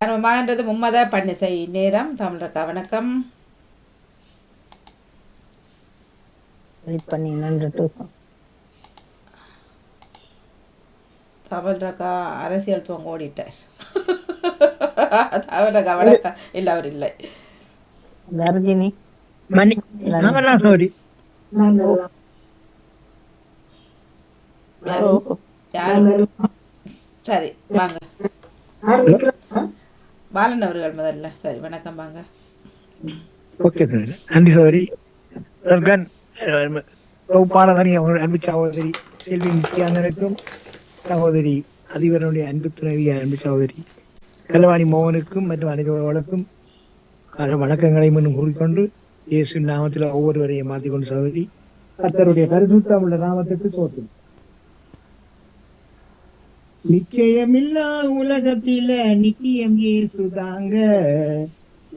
ஆரம்பமாகின்றது மும்மத பன்னிசை நேரம். தமிழருக்கா வணக்கம். வெயிட் பண்ணி நின்றுட்டு தமிழருக்கா அரசியல் துவங்க ஓடிட்டார். தமிழருக்கா வணக்கம். இல்லை, அவர் இல்லை. தர்ஜினி மணி சோடி யாரு? சரி வாங்க பாலன் அவர்கள் முதல்ல. சரி வணக்கம் வாங்க. ஓகே நன்றி சோதரி. தொகுப்பாளர் அன்பு சகோதரி செல்வி நித்யானனுக்கும் சகோதரி அதிபருடைய அன்பு துணைவி அன்பு சகோதரி கலவாணி மோகனுக்கும் மற்றும் அனைவர்களுக்கும் வணக்கங்களை முன்னும் கூறிக்கொண்டு இயேசு நாமத்தில் ஒவ்வொருவரையும் மாற்றிக்கொண்டு சகோதரி கர்த்தருடைய பரிசுத்தம் உள்ள நாமத்துக்கு சோத்து. நிச்சயமில்லா உலகத்தில நித்தியம் இயேசுதாங்க,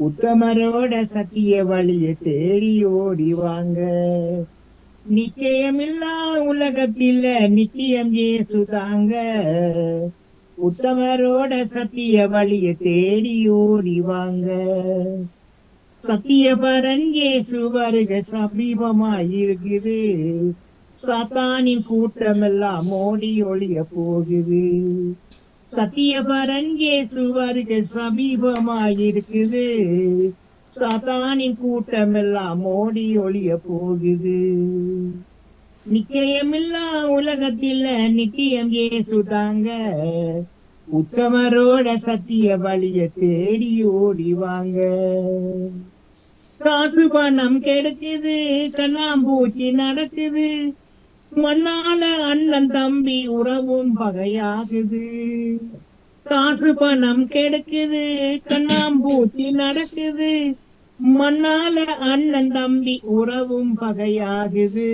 உத்தமரோட சத்திய வழிய தேடி ஓடி வாங்க. நிச்சயமில்லா உலகத்தில நித்தியம் இயேசுதாங்க, உத்தமரோட சத்திய வழிய தேடி ஓடி வாங்க. சத்தியபரன் இயேசு வருக சமீபமாயிருக்குது, சாத்தானின் கூட்டம் எல்லாம் ஓடி ஒளிய போகுது. சத்தியபரன் இயேசு வருக சமீபமாயிருக்குது, சாத்தானின் கூட்டம் எல்லாம் ஓடி ஒளிய போகுது. நிச்சயமில்லா உலகத்தில் நித்தியம் இயேசு தாங்க, உத்தமரோட சத்திய வழிய தேடி ஓடி வாங்க. காசு பணம் கெடுக்குது, கண்ணாம்பூச்சி நடக்குது, மண்ணால அண்ணன் தம்பி உறவும் பகையாகுது. காசு பணம் கெடுக்குது, கண்ணாம்பூச்சி நடக்குது, மண்ணால அண்ணன் தம்பி உறவும் பகையாகுது.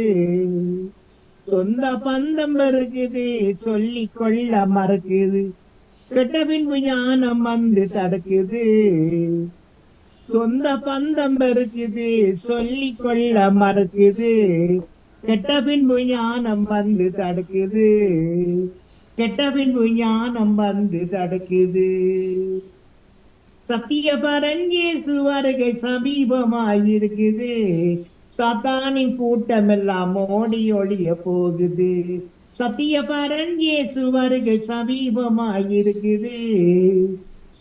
சொந்த பந்தம் இருக்குது, சொல்லி கொள்ள மறக்குது, கெட்ட பின்பு ஞானம் வந்து தடுக்குது. சொந்த பந்தம் இருக்குது, சொல்லி கொள்ள மறக்குது, கெட்ட பின்பு ஞானம் வந்து தடுக்குது. கெட்ட பின்பு ஞானம் வந்து தடுக்குது. சத்தியபரன் இயேசு வருகை சமீபமாயிருக்குது, சாத்தானின் கூட்டம் எல்லாம் ஓடி ஒளிய போகுது. சத்தியபரன் இயேசு வருகை சமீபமாயிருக்குது,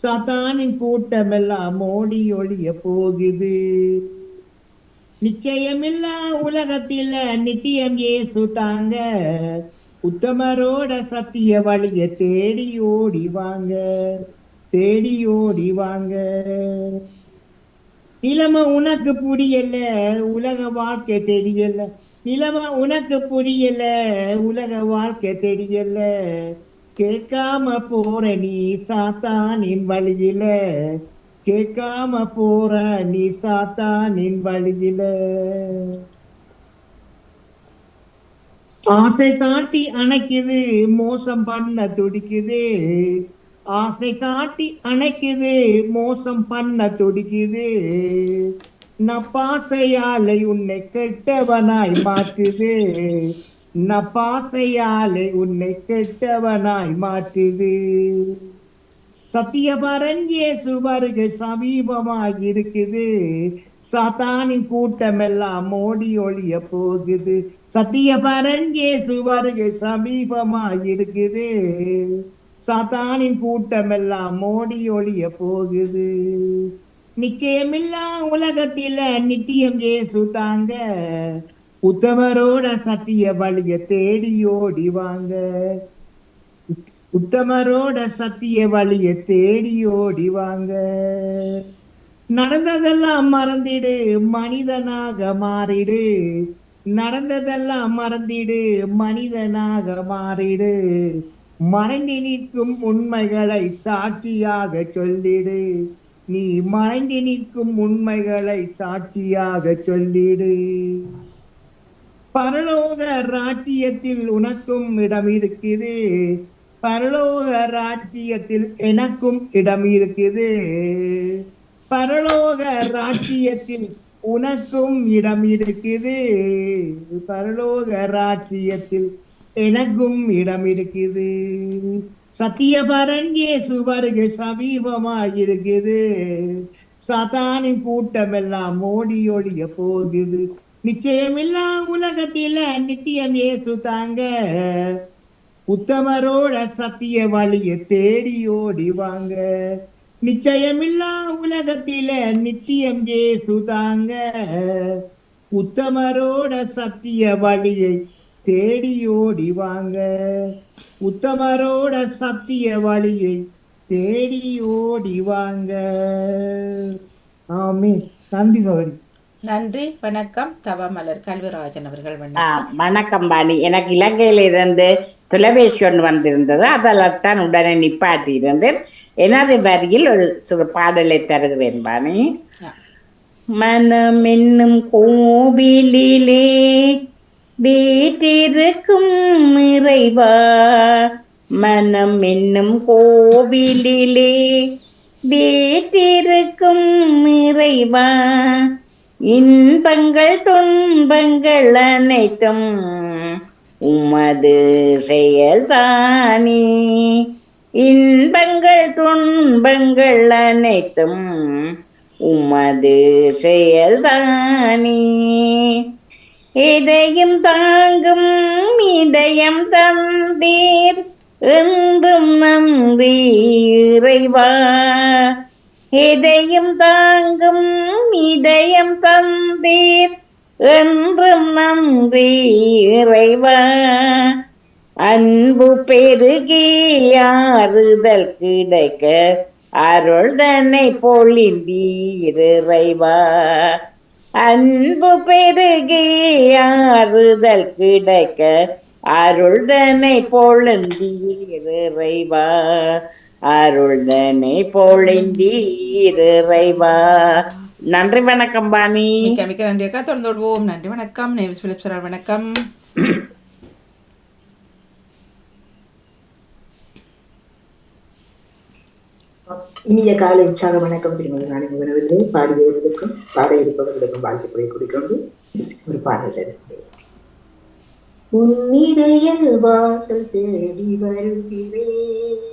சாத்தானின் கூட்டம் எல்லாம் ஓடி ஒளிய போகுது. நிச்சயமில்லா உலகத்தில் நித்தியம் இயேசு தாங்க, உத்தமரோட சத்திய வழிய தேடி ஓடி வாங்க, தேடி ஓடி வாங்க. நிலைமை உனக்கு புரியல, உலக வாழ்க்கை தெரியல. நிலைமை உனக்கு புரியல, உலக வாழ்க்கை தெரியல. கேட்காம போற நீ சாத்தானின் வழியில, கேட்காம போற நீ சாத்தானின் வழியில. ஆசை காட்டி அணைக்குது, மோசம் பண்ண துடிக்குது. ஆசை காட்டி அணைக்குது, மோசம் பண்ண துடிக்குது. நப்பாசையாலை உன்னை கெட்டவனாய் மாற்றுது, நப்பாசையாலை உன்னை கெட்டவனாய் மாற்றுது. சத்தியபரன் இயேசு வருகை சமீபமாயிருக்குது, சாத்தானின் கூட்டம் எல்லாம் ஓடி ஒளிய போகுது. சத்தியபரன் இயேசு வருகை சமீபமாயிருக்குது, சாத்தானின் கூட்டம் எல்லாம் ஓடி ஒளிய போகுது. நிச்சயமில்லா உலகத்தில நித்தியம் இயேசு தாங்க, உத்தமரோட சத்திய வழிய தேடி ஓடி வாங்க, உத்தமரோட சத்திய வழிய தேடி ஓடி வாங்க. நடந்ததெல்லாம் மறந்திடு, மனிதனாக மாறிடு. நடந்ததெல்லாம் மறந்திடு, மனிதனாக மாறிடு. மறைந்து நிற்கும் உண்மைகளை சாட்சியாக சொல்லிடு, நீ மறைந்து நிற்கும் உண்மைகளை சாட்சியாக சொல்லிடு. பரலோக ராஜ்யத்தில் உனக்கும் இடம் இருக்குது, பரலோக ராஜ்யத்தில் எனக்கும் இடம் இருக்குது. பரலோக ராஜ்யத்தில் உனக்கும் இடம் இருக்குது, பரலோக ராஜ்யத்தில் எனக்கும் இடம் இருக்குது. சத்தியபரன் இயேசு வருகை சமீபமாயிருக்குது. சாத்தானின் கூட்டம் எல்லாம் ஓடி ஓடிய போகுது. நிச்சயமில்லா உலகத்தில நித்தியம் இயேசு தாங்க. உத்தமரோட சத்திய வழியை தேடி ஓடி வாங்க. நிச்சயமில்லா உலகத்தில நித்தியம் இயேசு தாங்க. உத்தமரோட சத்திய வழியை தேடி ஓடி வாங்க. உத்தமரோட சத்திய வழியை தேடி ஓடி வாங்க. ஆமீன். நன்றி சோதரி. நன்றி. வணக்கம். தவமலர் கல்விராஜன் அவர்கள் வணக்கம். வணக்கம் பாணி. எனக்கு இலங்கையில இருந்து தொலைபேசி ஒன்று வந்திருந்தது, அதெல்லாம் தான் உடனே நிப்பாட்டி இருந்தேன். எனது வரியில் ஒரு சிறு பாடலை தருகிறேன் பாணி. மனம் என்னும் கோவிலிலே வீற்றிருக்கும் இறைவா, மனம் என்னும் கோவிலிலே வீற்றிருக்கும் இறைவா, இன்பங்கள் துன்பங்கள் அனைத்தும் உமது செயல்தானே. இன்பங்கள் துன்பங்கள் அனைத்தும் உமது செயல்தானே. இதயம் தாங்கும் இதயம் தந்தீர் என்றும் நன்றி இறைவா. இதயம் தாங்கும் இதயம் தந்தீர் என்றும் நன்றி இறைவா. அன்பு பெருகி ஆறுதல் கிடைக்க அருள் தன்னை பொழிந்தீர் இறைவா. அன்பு பெருகி ஆறுதல் கிடைக்க அருள் தன்னை பொழிந்தீர் இறைவா. அருள் தன்னை பொழிந்தீர் இறைவா. நன்றி. வணக்கம் பாணி. மிக்க மிக்க நன்றி அக்கா. தொடர்ந்து விடுவோம். நன்றி. வணக்கம். நேவிஸ் பிலிப் சார் வணக்கம். இனிய காலை உற்சாக வணக்கம். திருமதி நாணிமுகனவர்களே, பாடியவர்களுக்கும் பாட இருப்பவர்களுக்கும் வாழ்த்துக்களை கொடுக்கொண்டு ஒரு பாடல். உன்னிதயல் வாசல் தேடி வருகிறேன்,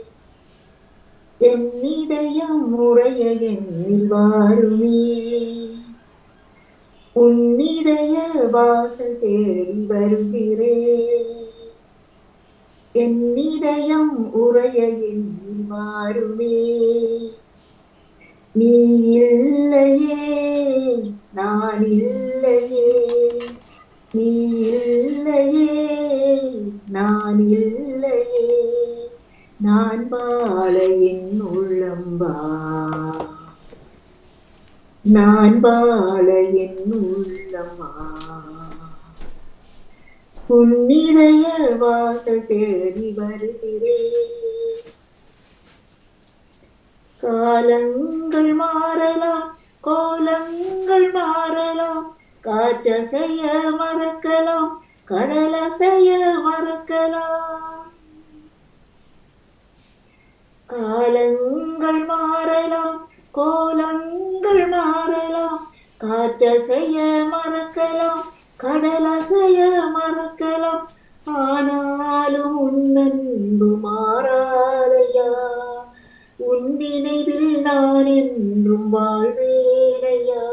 என் இதயம் உடைய எண்ணில் வாருமே. உன்னிதய வாசல் தேடி வருகிறேன், என் இதயம் உடைய எண்ணில் மாறுமே. நீ இல்லையே நான் இல்லையே, நீ இல்லையே நான் இல்லையே, நான் வாழ என் உள்ளம்பா, நான் வாழ என் உள்ளம்பா. உன்னிதய வாசல் தேடி வருகிறேன். காலங்கள் மாறலாம், கோலங்கள் மாறலாம், காற்றசைய மறக்கலாம், கடலசைய மறக்கலாம். காலங்கள் மாறலாம், கோலங்கள் மாறலாம், காற்றசைய மறக்கலாம், கடலசைய மறக்கலாம். ஆனாலும் உன்னன்பு மாறாதையா, உன் நினைவில் நான் என்றும் வாழ்வேனையா.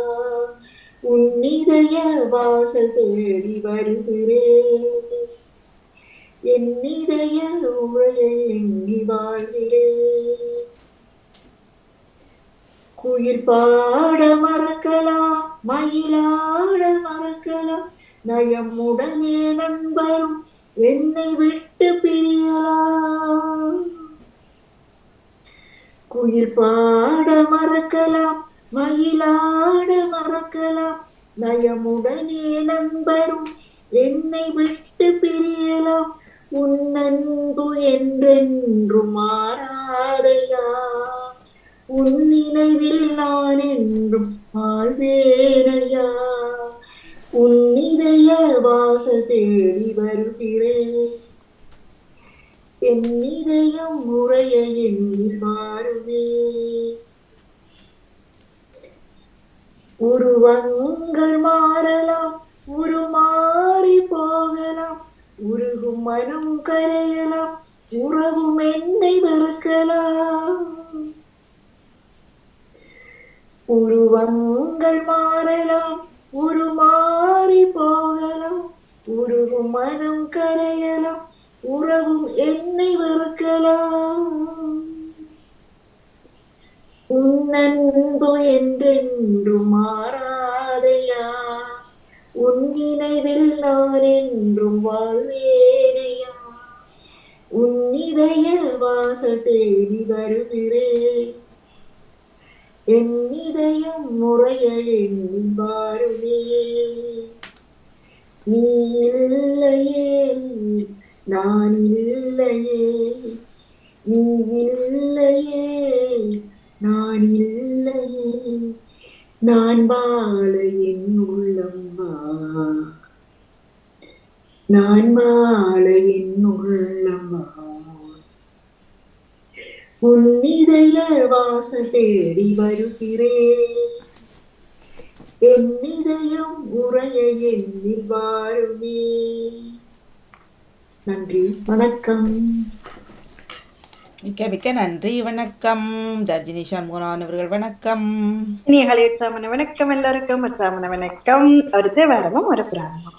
உன் இதய வாசல் தேடி வருகிறேன், என் இதய உழையை எண்ணி வாழ்கிறேன். குயில் பாட மறக்கலாம், மயிலாட மறக்கலாம், நயமுடனே நண்பரும் என்னை விட்டு பிரியலாம். குயில் பாட மறக்கலாம், மயிலாட மறக்கலாம், நயமுடனே நண்பரும் என்னை விட்டு பிரியலாம். உன் அன்பு என்றென்றும் மாறாதையா, உன் நினைவில் நான் என்றும் வாழ்வேனையா. உன் இதய வாசல் தேடி வருகிறேன், என் இதயம் உடைய எண்ணில் மாறுமே. உருவங்கள் மாறலாம், உருமாறி போகலாம், உருகும் மனம் கரையலாம், உறவும் என்னை உருவங்கள் மாறலாம், உருமாறி போகலாம், உருவும் மனம் கரையலாம், உறவும் என்னை வெறுக்கலாம். உன் அன்பு என்றென்றும் மாறாதையா, உன் நினைவில் நான் என்றும் வாழ்வேனையா. உன் இதய வாசல் தேடி வருகிறேன், என் இதயம் முறைய எண்ணி பாருமே. நீ இல்லையே நான் இல்லையே, நீ இல்லையே நான் இல்லையே, நான் வாழ என் உள்ளம் வா, நான் வாழ என் உள்ளம் வா. உன் இதய வாசல் தேடி வருகிறேன், என் இதயம் உறைய எண்ணில் வாருமே. நன்றி, வணக்கம். மிக்க மிக்க நன்றி, வணக்கம். தர்ஜினி சண்முகநாதன் அவர்கள் வணக்கம். இனியகளை உற்சாமன வணக்கம், எல்லாருக்கும் உற்சாமன வணக்கம். ஒரு தேவாரமும் ஒரு புராணமும்.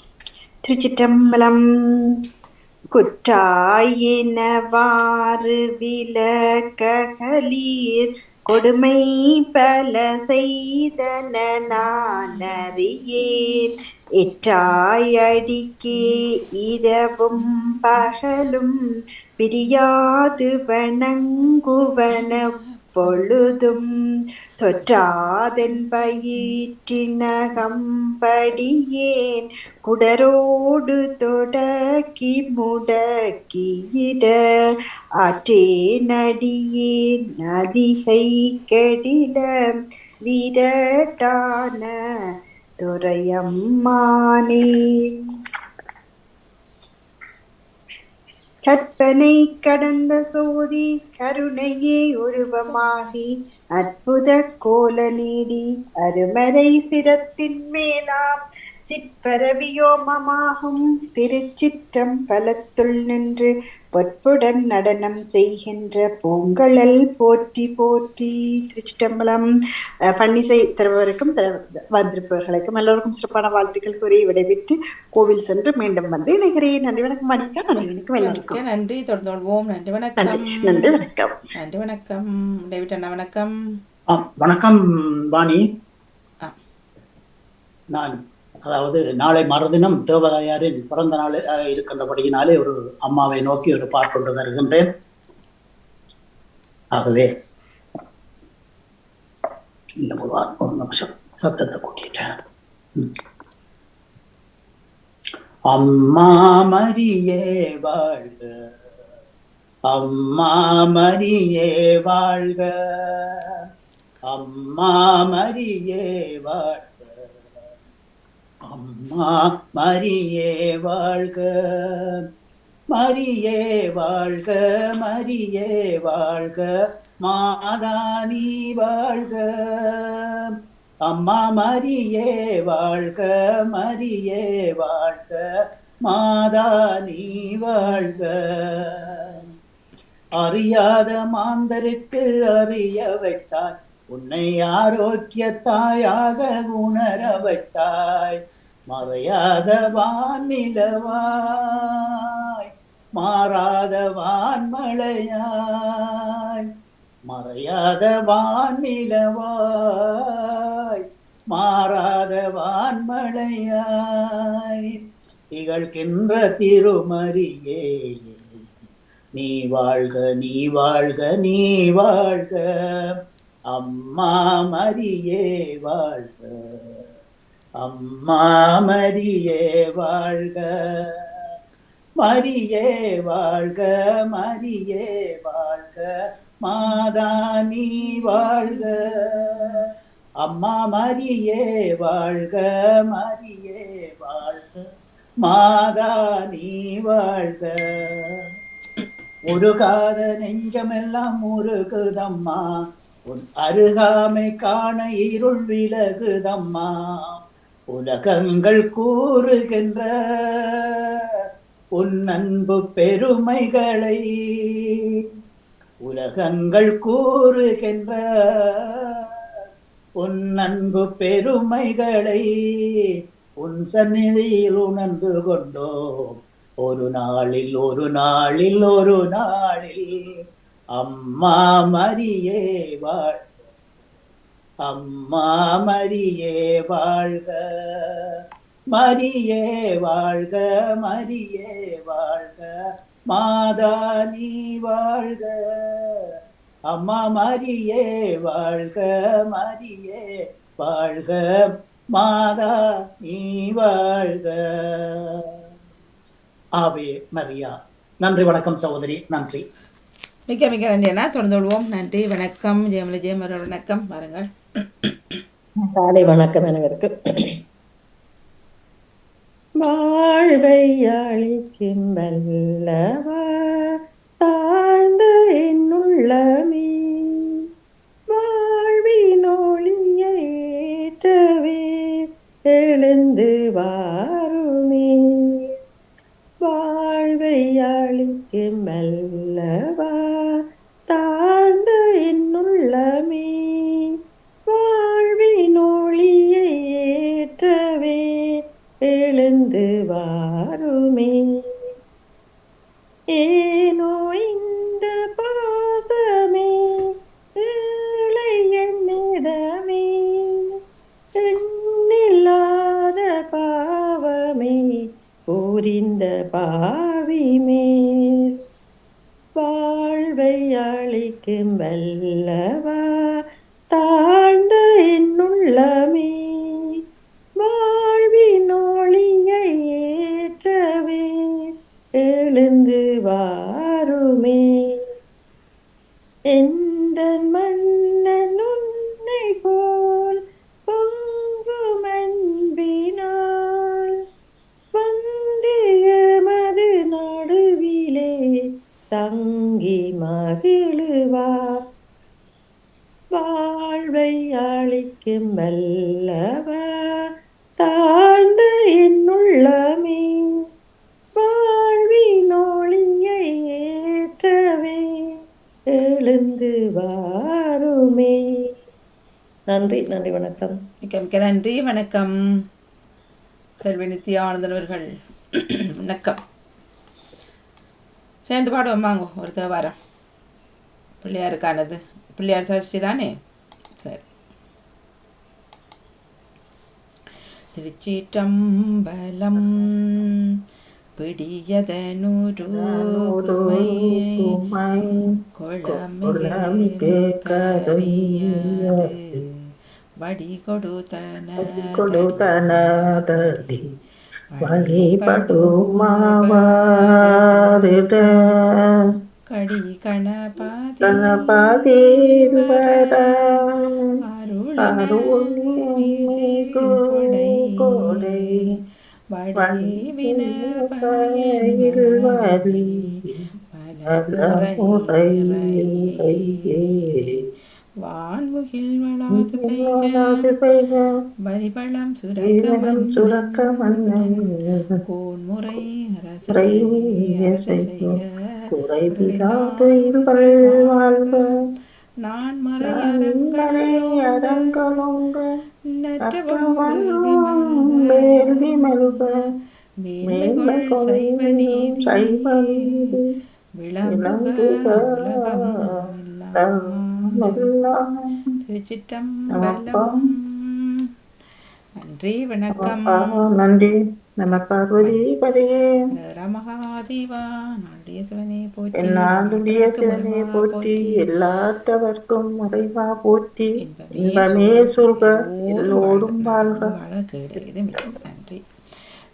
திருச்சிற்றம்பலம். குற்றாயினவாறு விலக்ககலீர், கொடுமை பல செய்தன நான் அறியேன். எற்றாயடிக்கே இரவும் பகலும், பிரியாது வணங்குவன பொழுதும். தொற்றாதென் பயிற்றினகம்படியேன், குடரோடு தொடக்கி முடக்கியிட. ஆற்றேனடியேன் நதிகை கெடில, விரட்டான துரையம்மானே. கற்பனை கடந்த சோதி கருணையே உருவமாகி, அற்புத கோல நீடி அருமறை சிரத்தின் மேலாம், சிற்பரவியோமமாகும் திருச்சிற்றம்பலத்துள் நின்று பொற்புடன் நடனம் செய்கின்ற பூங்கழல் போற்றி போற்றி. திருச்சிற்றம்பலம். பன்னிசை தருவதற்கும் வந்திருப்பவர்களுக்கும் எல்லோருக்கும் சிறப்பான வாழ்த்துக்கள் கூறி விடைபெற்று கோவில் சென்று மீண்டும் வந்து இணைகிறேன். நன்றி வணக்கம். மணிக்கா நன்றி எல்லாருக்கும் நன்றி. தொடர்ந்து நன்றி வணக்கம். நன்றி வணக்கம். நன்றி வணக்கம். டேவிட் அண்ணா வணக்கம். வணக்கம் வாணி. நான் அதாவது நாளை மறுதினம் தேவதாயாரின் பிறந்த நாள் இருக்கின்றபடியினாலே ஒரு அம்மாவை நோக்கி ஒரு பாட்டு தருகின்றேன். ஆகவே ஒரு நிமிஷம் சத்தத்தை கூட்டிட்டேன். அம்மா மரியே வாழ்க, அம்மா மரியே வாழ்க, அம்மா மரியே வாழ்க, அம்மா மரியே வாழ்க, மரியே வாழ்க, மரியே வாழ்க, மாதா நீ வாழ்க. அம்மா மரியே வாழ்க, மரியே வாழ்க, மாதா நீ வாழ்க. அறியாத மாந்தருக்கு அறிய வைத்தாய், உன்னை ஆரோக்கிய தாயாக உணர வைத்தாய். மறையாத வான்நிலவாய், மாறாத வான்மழையாய். மறையாத வான்நிலவாய், மாறாத வான்மழையாய். திகழ்கின்ற திருமரியே நீ வாழ்க, நீ வாழ்க, நீ வாழ்க. அம்மா மரியே வாழ்க, அம்மா மரியே வாழ்க, மரியே வாழ்க, மரியே வாழ்க, மாதா நீ வாழ்க. அம்மா மரியே வாழ்க, மரியே வாழ்க, மாதா நீ வாழ்க. உருகாத நெஞ்சமெல்லாம் உருகுதம்மா, உன் அருகாமை காண இருள் விலகுதம்மா. உலகங்கள் கூறுகின்ற உன் அன்பு பெருமைகளை, உலகங்கள் கூறுகின்ற உன் அன்பு பெருமைகளை உன் சந்நிதியில் உணர்ந்து கொண்டோம். ஒரு நாளில் ஒரு நாளில் ஒரு நாளில் அம்மா மரியே வாழ்க, அம்மா மரியே வாழ்க, மரியே வாழ்க, மரியே வாழ்க, மாதா நீ வாழ்க, அம்மா மரியே வாழ்க, மரியே வாழ்க, மாதா நீ வாழ்க. ஆவே மரியா. நன்றி, வணக்கம் சகோதரி. நன்றி. மிக்க மிக்க நன்றி அண்ணா. தொடர்ந்து கொள்வோம். நன்றி, வணக்கம். ஜெயமலி ஜெயமரோட வணக்கம். வாருங்கள். காலை வணக்கம் அனைவருக்கும். வாழ்வை அளிக்கும் வல்லவர் தாழ்ந்த என்னுள்ளமே, வாழ்வின் ஒளியை ஏற்றவே எழுந்து வாருமே. வாழ்வை அளிக்கும் வல்லவர் தாழ்ந்த என்னுள்ளமே, வாழ்வின் ஒளியை ஏற்றவே எழுந்து வாருமே. ஏனோ இந்த பாசமே ஏழை என்னிடமே, எண்ணில்லாத பாவமே புரிந்த பாவிமே, வாழ்வை அளிக்கும் வல்லவர் தாழ்ந்த என்னுள்ளமே, வாழ்வின் ஒளியை ஏற்றவே எழுந்து வாருமே. எந்த மன்னன் உன்னை போல் பொங்கும் அன்பினால் வந்தியமது நடுவிலே தங்கி மகிழுவார், வாழ்வை அளிக்கும் வல்லவர் தாழ்ந்த என்னுள்ளமே, வாழ்வின் ஒளியை ஏற்றவே எழுந்து வாருமே. நன்றி, நன்றி, வணக்கம். மிக்க மிக்க நன்றி, வணக்கம். செல்வி நித்யானந்தன் அவர்கள் வணக்கம். சேர்ந்து பாடுவோம் வாங்க. ஒரு தேவாரம் பிள்ளையாருக்கானது. பிள்ளையார் சஷ்டி தானே? சரி. திருச்சிற்றம்பலம். பிடியதனுருகுமை கொளமிகு கரியது வடிகொடுத்தன வழிபடுமாவாரிட கடி கணபதி கொடை வடிவினர் வான்முகில் வளாது பெய்க வரிபளம் சுரக்க மன்னன் கோன்முறை அரசு செய்க வாழ்க. நான் மறையரங்கலோங்க வேள்வி மல்க மேன்மைகள் சைவ நீதி விளங்குக உலகம். திருச்சிற்றம்பலம். நன்றி, வணக்கம். நன்றி. நம பார்வதி பதியே மகாதேவா. நாளுடைய சிவனே போற்றி, நாளுடைய சிவனே போற்றி, எல்லாத்தவர்க்கும் முறைவா போற்றி, இன்பமே சொல்க எல்லோரும் வாழ்க. நன்றி.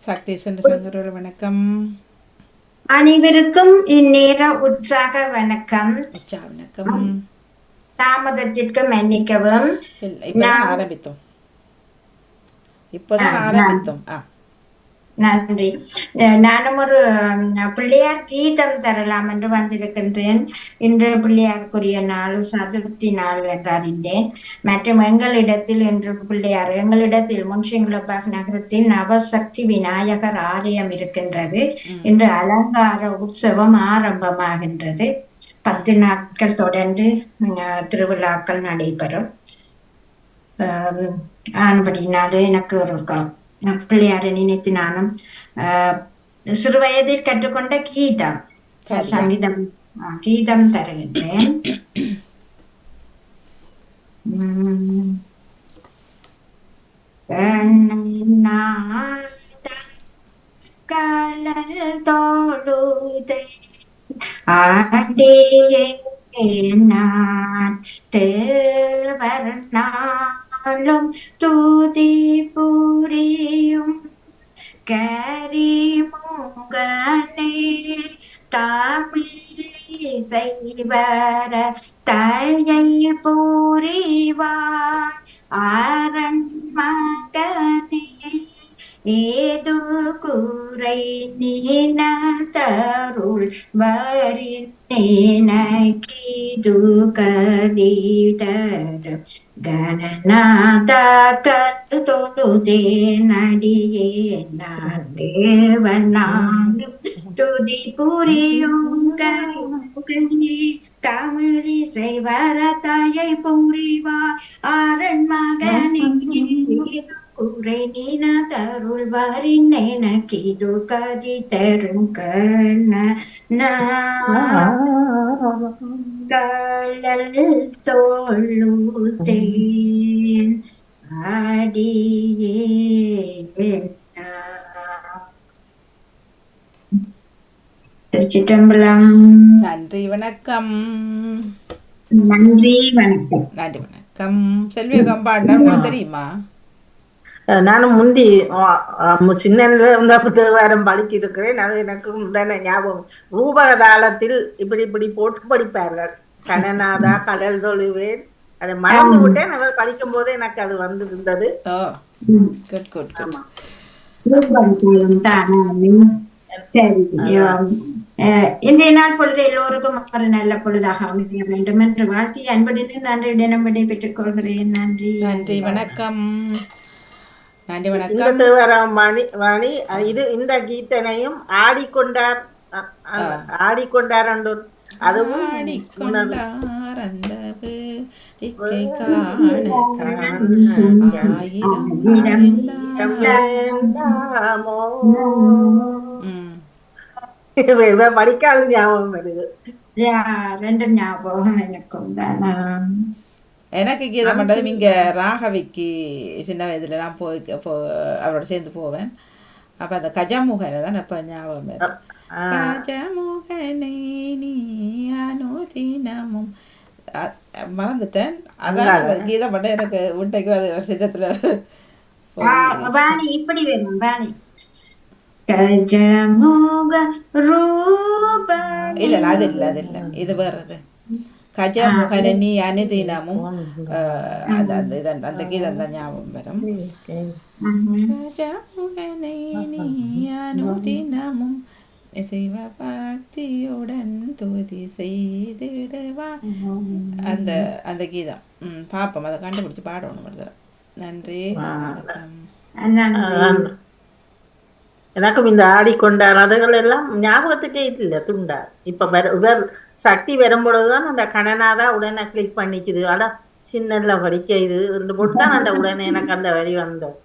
சக்தி சென்ற சங்கரோட வணக்கம். அனைவருக்கும் இந்நேர உற்சாக வணக்கம். வணக்கம். தாமதத்திற்கு மன்னிக்கவும். இப்பதான் ஆரம்பித்தோம். நன்றி. நானும் ஒரு பிள்ளையார் கீதம் தரலாம் என்று வந்திருக்கின்றேன். இன்று பிள்ளையாருக்குரிய நாள், சதுர்த்தி நாள் என்று அறிந்தேன். மற்றும் எங்களிடத்தில் இன்று பிள்ளையார் எங்களிடத்தில் முன்சிங்களபாக் நகரத்தில் நவசக்தி விநாயகர் ஆலயம் இருக்கின்றது. இன்று அலங்கார உற்சவம் ஆரம்பமாகின்றது. 10 நாட்கள் தொடர்ந்து திருவிழாக்கள் நடைபெறும். ஆனபடினாலே எனக்கு ஒரு பிள்ளையாரை நினைத்து நானும் சிறு வயதில் கற்றுக்கொண்ட கீதம் சங்கீதம் கீதம் தருகின்றேன். கடல் தோழுதை ஆடியே நான் தேவர் நாளும் துதி புரியும் கரிமுகனே தமிழிசை வர தயை புரிவாய் அரண் மகனே ஏது குறை நீனதருள் வரினேனகிது கதிதர கணநாத கல் தொழுதே நடியே நான் தேவனாலும் துதி புரியும் கரிமுகனே தமிழிசை வரதாயை புரிவாய் அரண் மகனே குறை நீனதருள் வரின் எனக்கிது கதி தரும் கள்ளல் தோழுதேன் அடியே. திருச்சிற்றம்பலம். நன்றி வணக்கம். நன்றி வணக்கம். நன்றி வணக்கம். செல்வியகம் பாடினா உங்களுக்கு தெரியுமா? நானும் முந்தி சின்ன தேவாரம் படிச்சிருக்கிறேன். அது எனக்கு உடனே ஞாபகம். ரூபக தாளத்தில் இப்படி இப்படி போட்டு படிப்பார்கள். கணநாதா கடல் தொழுவேன். அதை மறந்து விட்டேன். அவர் படிக்கும் போதே எனக்கு அது வந்து இருந்தது. இன்றைய நாள் பொழுது எல்லோருக்கும் ஒரு நல்ல பொழுதாக அமைய வேண்டும் என்று வாழ்த்தி அன்புடன் நன்றி தினம் விடை பெற்றுக் கொள்கிறேன். நன்றி. நன்றி வணக்கம். நன்றி வணக்கம். இந்த தேவாரம் வாணி இது இந்த கீதனையும் ஆடிக்கொண்டார் என்று அதுவும் ஆடிக்கொண்டார் அந்த படிக்காத ஞாபகம் வருது. ரெண்டும் ஞாபகம் எனக்கும் தானா. எனக்கு கீதம் பண்ணுறது இங்கே ராகவிக்கு சின்ன வயதில் நான் அவரோட சேர்ந்து போவேன். அப்போ அந்த கஜமுகனை தான் இப்போ ஞாபகம் கஜமுகனை நீ அனுதினமும் மறந்துட்டேன். அதான் கீதம் பண்ண எனக்கு உண்டைக்கு அது ஒரு சின்னத்தில் இப்படி வேணும் வாணி. கஜமுக ரூப இல்லை அது இல்லை அது இல்லை இது வேறது. கஜமுகனை நீ அனுதினமும் அந்த கீதம் தான் ஞாபகம் வரும். கஜமுகனை நீ அனுதினமும் சிவ பக்தியுடன் துதி செய்திடுவா அந்த அந்த கீதம். பாப்போம், அதை கண்டுபிடிச்சு பாடணும் ஒரு தடவை. நன்றி. எனக்கும் இந்த ஆடிக்கொண்டார் அதுகள் எல்லாம் ஞாபகத்துக்கே இல்லை துண்டா. இப்ப இவர் சக்தி வரும்பொழுதுதான் அந்த கணநாதா உடனே கிளிக் பண்ணிக்குது. ஆனா சின்ன படிக்க இது ரெண்டு போட்டு தான் அந்த உடனே எனக்கு அந்த வரி வந்தது.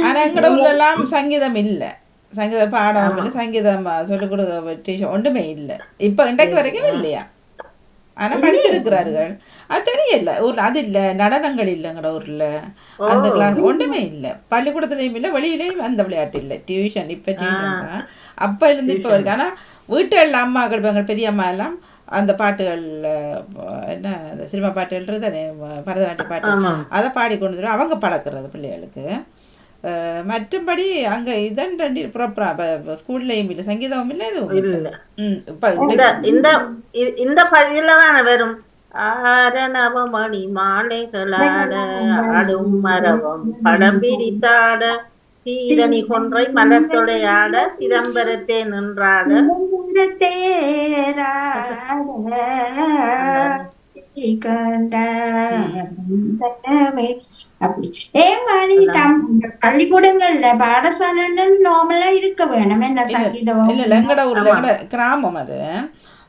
ஆனா எங்கட ஊர்ல எல்லாம் சங்கீதம் இல்லை, சங்கீத பாடம் இல்லை, சங்கீதம் சொல்லிக் கொடுக்க டீச்சர் ஒன்றுமே இல்லை. இப்ப இன்றைக்கு வரைக்கும் இல்லையா? ஆனா படிச்சிருக்கிறார்கள். அது தெரியல ஊர்ல. அது இல்லை, நடனங்கள் இல்லைங்கட ஊர்ல. அந்த கிளாஸ் ஒன்றுமே இல்லை. பள்ளிக்கூடத்துலையும் இல்லை, வெளியிலையும் அந்த விளையாட்டு இல்லை. டியூஷன் இப்போ டியூஷன் தான் அப்ப இருந்து இப்போ வரைக்கும். ஆனா வீட்டுல அம்மாக்கள் எங்கள் பெரிய அம்மா எல்லாம் அந்த பாட்டுகள் என்ன அந்த சினிமா பாட்டுகள் தானே, பரதநாட்டிய பாட்டு, அதை பாடி கொண்டு அவங்க பழக்கிறது பிள்ளைகளுக்கு. மற்றபடி அங்க இதன் ரெண்டு ஸ்கூல்லையும் இல்லை, சங்கீதமும் இல்லை, எதுவும் இல்லை. இந்த பதிலதான் வரும். ஆரணவமணி மாலைகளாட ஆடும் மரபம் படம் பிரித்தாட சீரணி கொன்றை மலர்த்தொடையாட சிதம்பரத்தே நின்றாட பள்ளிக்கூடங்கள்ல பாடசாலை நார்மலா இருக்க வேணும். என்ன சங்கீதம் இல்ல எங்கட ஊர்ல கிராமம் அது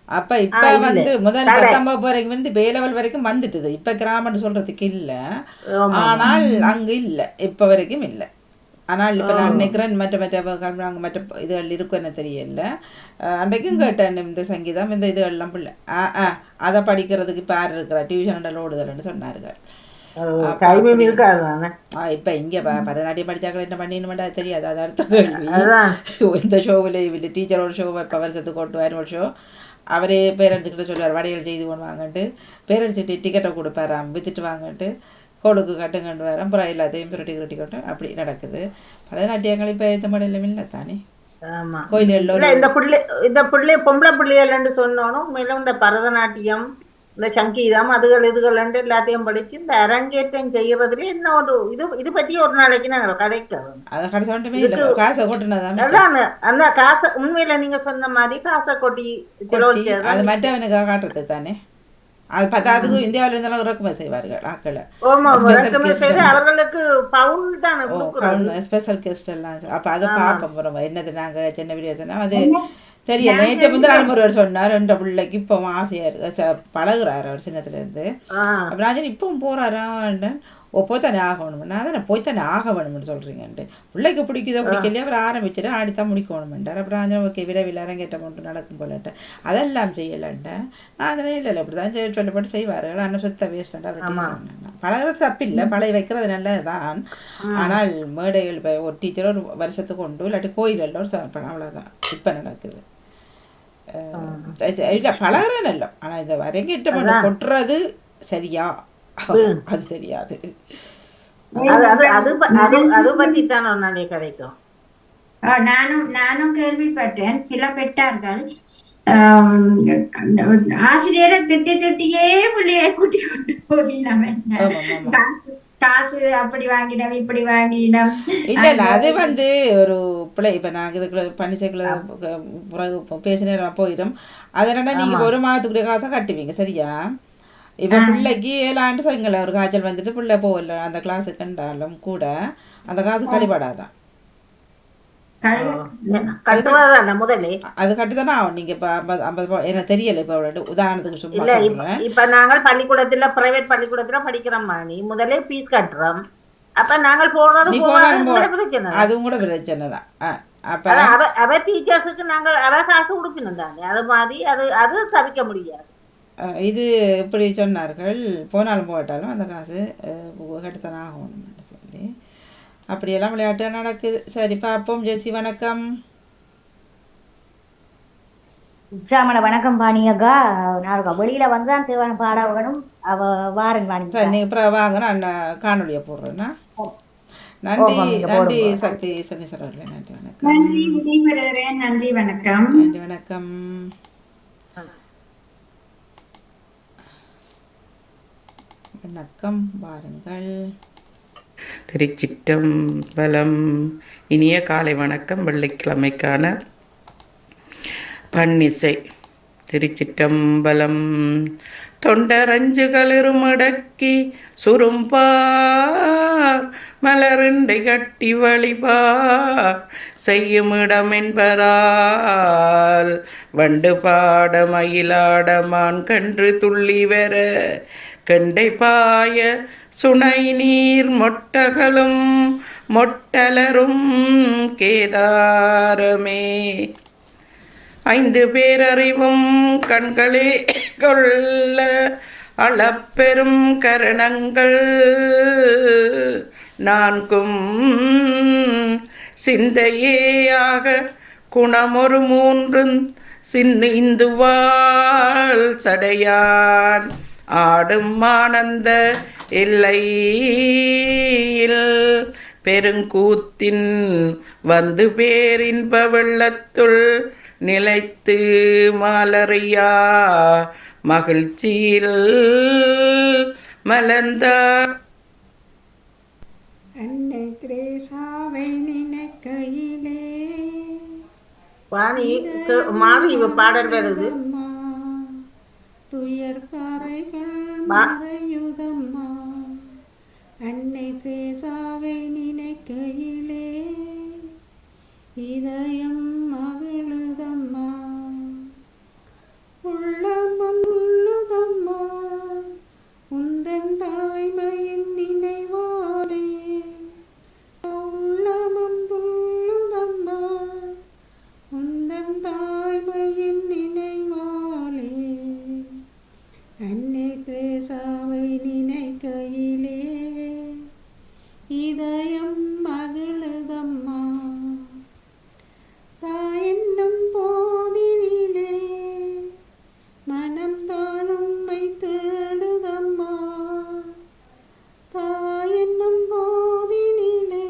அப்போ இப்போ வந்து முதல் 10ஆம் வகுப்பு வரைக்கும் வந்து பே லெவல் வரைக்கும் வந்துட்டுது. இப்போ கிராமம்னு சொல்கிறதுக்கு இல்லை, ஆனால் அங்கே இல்லை, இப்போ வரைக்கும் இல்லை. ஆனால் இப்போ நான் நினைக்கிறேன் மற்ற இதுகள் இருக்கும் என்ன தெரியல. அன்றைக்கும் கேட்டேன் இந்த சங்கீதம் இந்த இதுகள்லாம் பிள்ளை அதை படிக்கிறதுக்கு இப்போ யார் இருக்கிறா டியூஷன் ஓடுதல்னு சொன்னார்கள். இப்ப இங்க பரதநாட்டியம் படிச்சாக்கள் என்ன பண்ணின்னு தெரியாது. அது அடுத்த கேள்வி. இந்த ஷோவில் இல்லை டீச்சரோட ஷோ இப்போ வருஷத்துக்கு கொண்டு ஒரு ஷோ அவரே பேரண்ட்ஸுக்கிட்ட சொல்லுவார் வடைகள் செய்து கொண்டு வாங்கன்ட்டு, பேரண்ட்ஸுக்கிட்ட டிக்கெட்டை கொடுப்பாராம் வித்துட்டு வாங்கன்ட்டு, கோளுக்கு கட்டுங்கண்டு வரேன், அப்புறம் எல்லாத்தையும் பிரட்டி கொண்டு அப்படி நடக்குது. பரதநாட்டியங்கள் இப்போ ஏற்ற மாடலும் இல்லை தானே கோயில்களில். இந்த பிள்ளை பொம்பளை பிள்ளைகள்னு சொன்னோன்னு உண்மையில இந்த பரதநாட்டியம் இந்த சங்கீதம் அதுகள் இதுகள் எல்லாத்தையும் படிச்சு இந்த அரங்கேற்றம் செய்யறதுல என்ன ஒரு இது பற்றி ஒரு நாளைக்கு நாங்கள் கதைக்கிறோம். அதான் அந்த காசை உண்மையில நீங்க சொன்ன மாதிரி காசை கொட்டி அது மற்றவனுக்கு காட்டுறது தானே. அது பத்தாவதுக்கு இந்தியாவில இருந்தாலும் இறக்குமதி செய்வார்கள் ஆக்களை. அவர்களுக்கு பவுன் தான் ஸ்பெஷல் கெஸ்ட் எல்லாம். அப்ப அதை பார்ப்போம் போறோம் என்னது நாங்க சின்ன வீடியோ சொன்னா அது சரியா. நேற்று வந்து நான் ஒருவர் சொன்னார் 2 பிள்ளைக்கு இப்போ ஆசையா இருக்கு பழகுறாரு அவர் சின்னத்துலேருந்து. அப்போ நான் இப்பவும் போறாரான்னு போய்த்தானே ஆகணும்னா அதை நான் போய்த்தானே ஆக வேணும்னு சொல்கிறீங்கன்ட்டு. பிள்ளைக்கு பிடிக்குதோ பிடிக்கலையே அவர் ஆரம்பிச்சுட்டு அடுத்தான் முடிக்கணுமென்றார். அப்புறம் அந்த ஓகே விரைவில் அரங்கேற்றம் கொண்டு நடக்கும் போலட்ட அதெல்லாம் செய்யலைன்ட்டேன். நான் இல்லை இப்படி தான் சொல்லப்பட்டு செய்வார்கள். ஆனால் சுத்த வேஸ்ட்டாக அவர் சொன்னேன். பழகிறது தப்பில்லை, பழைய வைக்கிறது நல்லதுதான். ஆனால் மேடைகள் இப்போ ஒரு டீச்சர் ஒரு வருஷத்துக்கு கொண்டு இல்லாட்டி கோயிலில் ஒரு சமர்ப்பணம் அவ்வளோதான் இப்போ நடக்குது. இல்லை பழகிறது நல்ல, ஆனால் இந்த அரங்கேற்றம் கொண்டு கொட்டுறது சரியா அது தெரியாது. நானும் கேள்விப்பட்டேன். சில பெற்றார்கள் ஆசிரியரை திட்டியே பிள்ளைய கூட்டி கொண்டு போயினவன் காசு அப்படி வாங்கினோம் இப்படி வாங்கினோம். இல்ல இல்ல அது வந்து ஒரு பிள்ளை. இப்ப நாங்க இதுக்குள்ள பனிச்சைக்குள்ள பேசினேன் போயிடும். அதனால நீங்க ஒரு மாதத்துக்குரிய காசை கட்டுவீங்க சரியா. இப்போ பிள்ளைக்கு 7 ஆண்டு சொல்லுங்களேன் ஒரு காய்ச்சல் வந்துட்டு பிள்ளை போகல அந்த கிளாஸுக்கு கண்டாலும் கூட அந்த காசு கழிபடாதான். அது கட்டுதானே ஆகும். நீங்க இப்ப 50 எனக்கு தெரியல இப்ப உதாரணத்துக்கு சும்மா இப்ப நாங்கள் பள்ளிக்கூடத்துல பிரைவேட் பள்ளிக்கூடத்துல படிக்கிறோம் நீ முதலே ஃபீஸ் கட்டுறோம். அப்ப நாங்கள் போடுறது அதுவும் கூட பிரச்சனை தான். அவ டீச்சர்ஸுக்கு நாங்கள் அவ காசு கொடுக்கணும் தானே. அது மாதிரி அது தவிக்க முடியாது. இது இப்படி சொன்னார்கள் போனாலும் போட்டாலும் அந்த காசு கட்டுத்தானே ஆகணும்னு சொல்லி அப்படியெல்லாம் விளையாட்டு நடக்குது. சரி பார்ப்போம். ஜெசி வணக்கம். உச்சாமன வணக்கம் பாணியக்கா. நான் வெளியில வந்து தான் தேவான பாட வேணும் அவ வாரன் வாணி. சரி நீங்கள் அப்புறம் வாங்க நான் காணொலியை போடுறேன்னா. நன்றி நன்றி சக்தி சனீஸ்வரர் அவர்களே. நன்றி வணக்கம். நன்றி வணக்கம். நன்றி வணக்கம். வணக்கம் வாருங்கள். திருச்சிற்றம்பலம். இனிய காலை வணக்கம். வெள்ளிக்கிழமைக்கான பன்னிசை. திருச்சிற்றம்பலம். தொண்டரஞ்சுகளிருமடக்கி சுரும்பார் மலருண்டை கட்டி வழிபார் செய்யும் இடம் என்பதால் வண்டு பாட மயிலாட மான் கன்று துள்ளி வர கண்டை பாய சுனை நீர் மொட்டகளும் மொட்டலரும் கேதாரமே 5 பேரறிவும் கண்களே கொள்ள அளப்பெரும் கரணங்கள் 4ம் சிந்தையேயாக குணமொரு 3 சிந்துவாள் சடையான் ஆடும் ஆனந்த எல்லையில் பெருங்கூத்தின் வந்து பேரின்ப வெள்ளத்துள் நிலைத்து மாலறியா மகிழ்ச்சியில் மலர்ந்தார். அன்னை திரேசாவை நினைக்கையிலே பாடல் வருது. துயர் கரைகள் மறையுதம்மா. அன்னை திரேசாவை நினைக்கையிலே இதயம் மகிழுதம்மா. நினைக்கையிலே இதயம் மகிழுதம்மா. தாயென்னும் போதினிலே மனம் தான் உம்மை தேடுதம்மா. தாயென்னும் போதினிலே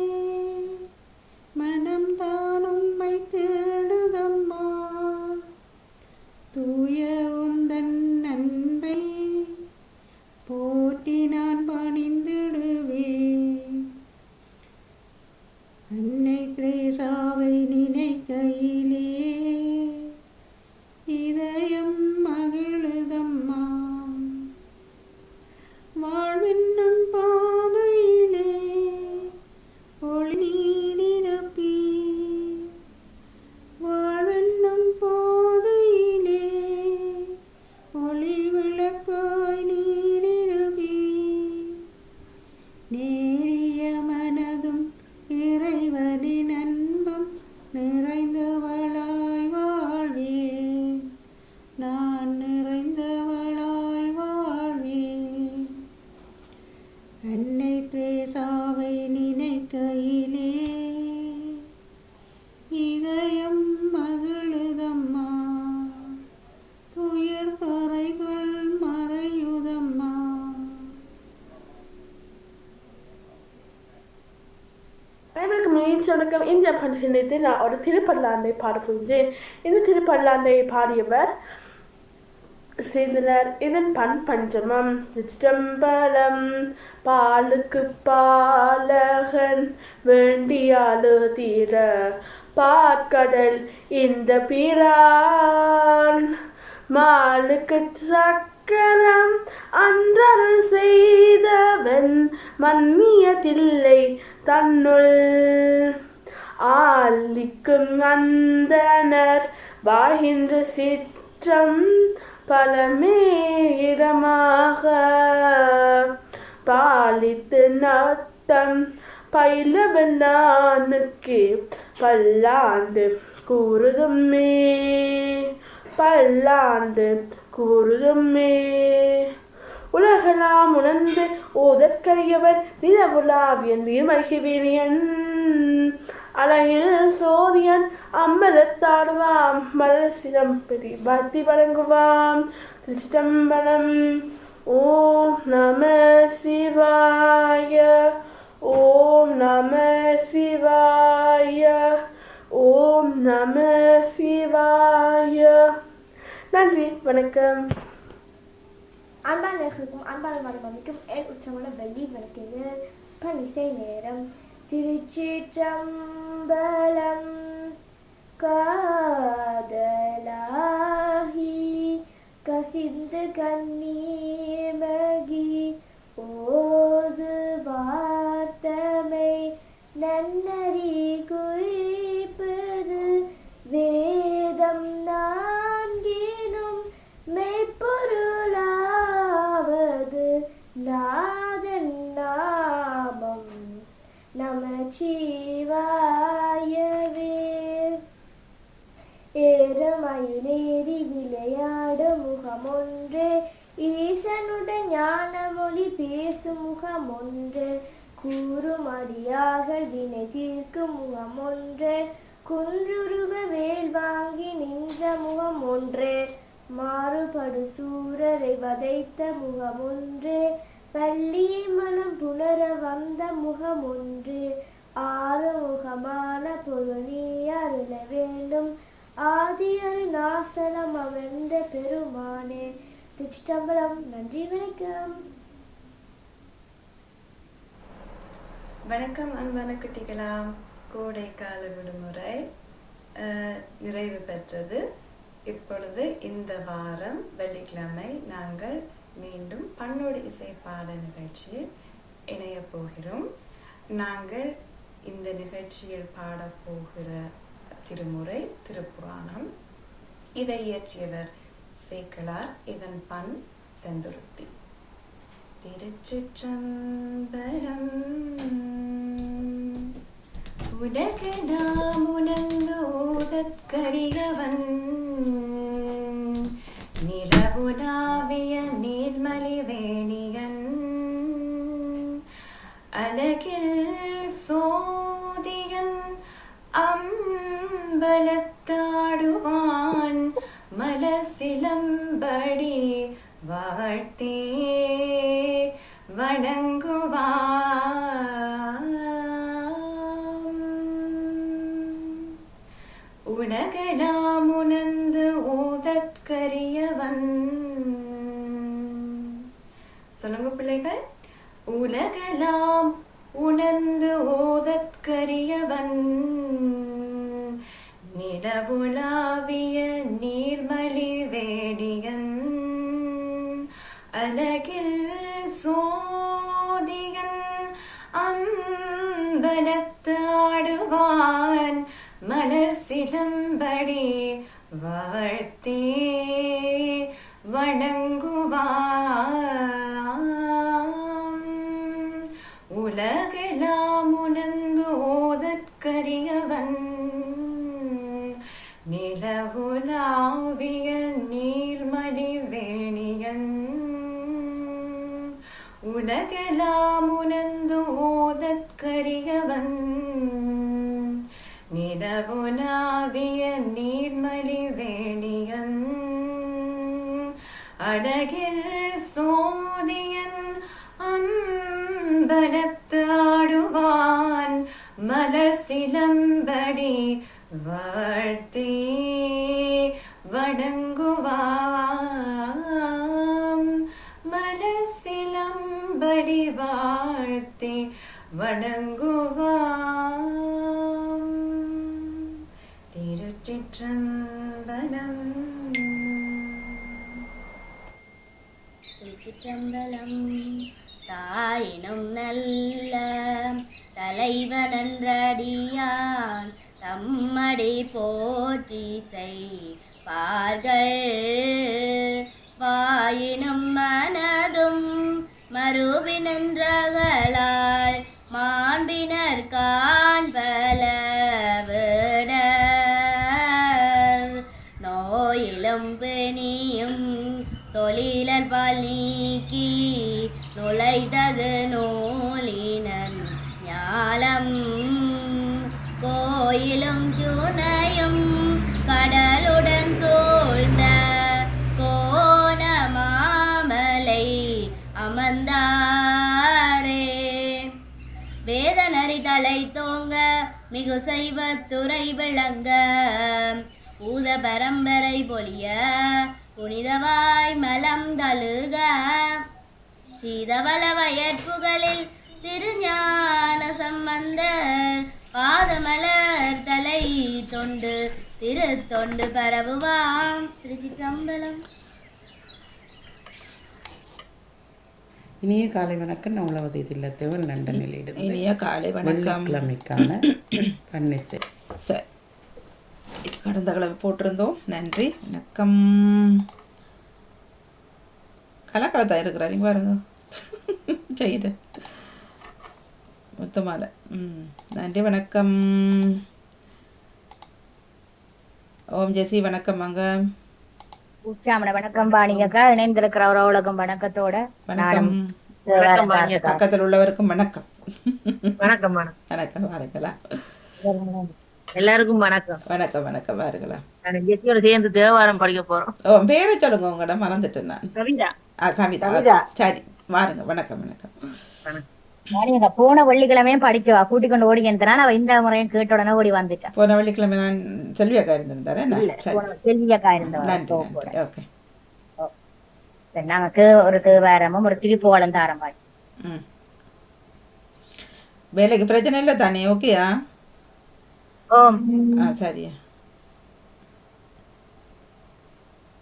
மனம் தான் உம்மை தேடுதம்மா. தூய உந்தன் அன்பை போற்றி நான் பணிந்திடுவேன். அன்னை திரேசாவை நினைக்கையிலே இதயம் மகிழுதம்மா. வாழ்வென்னும் பாதையிலே ஒளி நீரிருப்பி. வாழ்வென்னும் பாதையிலே ஒளி விளக்காய் நீரிருப்பி. நேரிய மனதும் இறைவனின் அன்பும் நிறைந்தவளாய் வாழ்வேன். நான் நிறைந்தவளாய் வாழ்வேன். அன்னை திரேசாவை நினைக்கையிலே இதயம் மகிழுதம்மா. துயர் கரைகள் மறையுதம்மா. அனைவருக்கும் மகிழ்ச்சி வணக்கம். இந்தியா பண்டிசனத்தில் நான் ஒரு திருப்பல்லாண்டை பாட புரிஞ்சேன். இந்த திருப்பல்லாண்டை பாடியவர் செய்தனர். இதன் பண் பஞ்சமம். சிற்றம்பலம் பாலுக்கு பாலகன் வேண்டியாலு தீர பாற்கடல் இந்த பிரான் மாலுக்கு சக்கரம் அன்றருள் செய்தவன் மன்னியதில்லை தன்னுள். ஆலிக்கும் அந்தனர் வாழ்கின்ற சிற்றம் பலமேயிடமாக பாலித்து நட்டம் பயிலவனானுக்கு பல்லாண்டு கூறுதுமே. பல்லாண்டு கூறுதுமே. உலகெல்லாம் உணர்ந்து ஓதற்கரியவன் நிலவுலாவியன் நீர்மல்கிவினியன் அழகில் சோதியன் அம்பலத்தாடுவாம் மலர் சிலம்படி பக்தி வழங்குவாம். திருச்சிதம்பரம். ஓம் நம சிவாய. ஓம் நம சிவாய. ஓம் நம சிவாய. நன்றி, வணக்கம். அன்பான நேயர்களுக்கும் அன்பான மறுபடிக்கும் என் உச்சமான வெள்ளி வணக்கங்கள். பணிசை நேரம். திருச்சிற்றம்பலம். காதலாகி கசிந்து கண்ணீர் மகி ஓது வார்த்தமை நன்னறி குறிப்பது வேதம் நான்கினும் மெய்ப்பொருளாவது நாதன் நாமம் நமச்சிவாயவே. ஏறமயிலேறி விளையாடு முகமொன்று ஈசனுடன் ஞான மொழி பேசும் முகமொன்று கூறும் அடியார்கள் வினை தீர்க்கும் முகமொன்று குன்றுருவ வேல் வாங்கி நின்ற முகமொன்று மாறுபடு சூரரை வதைத்த முகமொன்று பள்ளியை மனம் புணர வந்த முகமொன்று ஆறு முகமான பொருள் நீ அருள வேண்டும் ஆதி அருணாசலம் அமர்ந்த பெருமானே. திருச்சிற்றம்பலம். நன்றி, வணக்கம். வணக்கம் அன்பான குட்டிகளாம். கோடைக்கால விடுமுறை நிறைவு பெற்றது. இப்பொழுது இந்த வாரம் வெள்ளிக்கிழமை நாங்கள் மீண்டும் பண்ணோடு இசை பாட நிகழ்ச்சியில் இணைய போகிறோம். நாங்கள் இந்த நிகழ்ச்சியில் பாடப்போகிற திருமுறை திருப்புராணம். இதை இயற்றியவர் சேக்கலார். இதன் பண் செந்துருத்தி. திருச்சிற்றம்பலம். உனக்கு நாம் உணர்ந்தோதற்கரியவன் நிலவுலாவிய நீர்மலி வேணியன் அழகில் சோதியன் அம்பலத்தாடுவான் மலர் சிலம்படி வாழ்த்தே வணங்குவான் உலகெல்லாம் உணர்ந்து ஓதற்கரியவன். சொல்லுங்க பிள்ளைகள். உலகெல்லாம் உணர்ந்து ஓதற்கரியவன் நிலவுலாவிய நீர்மலி வேடியன் அழகில் சோதியன் அம்பலத்து ஆடுவான் மலர் சிலம்படி வாழ்த்தே வணங்குவான் உலகெல்லாம் உணர்ந்து ஓதற்கரியவன் நிலவுலாவிய நீர்மலி வேணியன் உலகெல்லாம் உணர்ந்து ஓதற்கரியவன் நிலவுலாவிய நீர்மலி வேணியன் அழகில் சோதியன் அம்பலத்து ஆடுவான் மலர் சிலம்படி வாழ்த்தே வணங்குவான் மலர் சிலம்படி வாழ்த்தே வணங்குவான். திருச்சிற்றம்பலம். திருச்சிற்றம்பலம். தாயினும் நல்ல தலைவனன்றடியான் தம்மடி போற்றி செய்பார்கள் வாயினும் மனதும் மறுபினன்றகளால் மாண்பினர் காண்பல விடர் நோயிலும் பிணியும் தொழிலர் பால் நீக்கி நுழைதகு நூலினன் ஞாலம் கோயிலும் சுனையும் கடலுடன் சூழ்ந்த கோண மாமலை அமர்ந்தாரே வேதனரி தலை தோங்க மிகு செய்வத்துறை விளங்க பூத பரம்பரை பொலிய புனிதவாய் மலம் தழுக சீதவள வயற்புகளில் திருஞான சம்பந்தர் பாதமலர் தலை தொண்டு திருத்தொண்டு பரவுவாம். திருச்சிற்றம்பலம். இனிய காலை வணக்கம். நான் உழவதி தில்லத்தேவன் லண்டனில் இருந்து. இனிய காலை வணக்கம். கிழமைக்கான பன்னிசை. சரி, கடந்த கிழமை போட்டிருந்தோம். நன்றி, வணக்கம். கலாக்காலத்தான் இருக்கிறார், நீங்கள் பாருங்க. செய்யுது முத்துமாலை. நன்றி, வணக்கம். ஓம் ஜெசி வணக்கம். வாங்க. உச்சாமன வணக்கம் பாணியக்கா. இணைந்திருக்கிற உலகம் வணக்கத்தோட வணக்கம். பக்கத்தில் உள்ளவருக்கும் வணக்கம். வணக்கம் வணக்கம். வாருங்களா. எல்லாருக்கும் வணக்கம். வணக்கம் வணக்கம். வாருங்களா. ஜெசியோட சேர்ந்து தேவாரம் படிக்க போறோம். ஓ, பேரை சொல்லுங்க. உங்களோட மறந்துட்டேன் நான். கவிதா. கவிதா. சரி, வாருங்க. வணக்கம் வணக்கம். பாணியக்கா போன வெள்ளிக்கிழமையும் படிக்கவா கூட்டிக் கொண்டு ஓடி இருந்தா அவ இந்த முறையும் கேட்ட உடனே ஓடி வந்துட்டேன். போன வெள்ளிக்கிழமை நான் செல்வியக்கா இருந்திருந்தாரேன். செல்வியக்கா இருந்தோம். ஓகே. நாங்க ஒரு தேவாரமும் ஒரு திருப்புகழும் தாரம் பாடி. வேலைக்கு பிரச்சனை இல்லை தானே? ஓகேயா? ஓம். சரியா.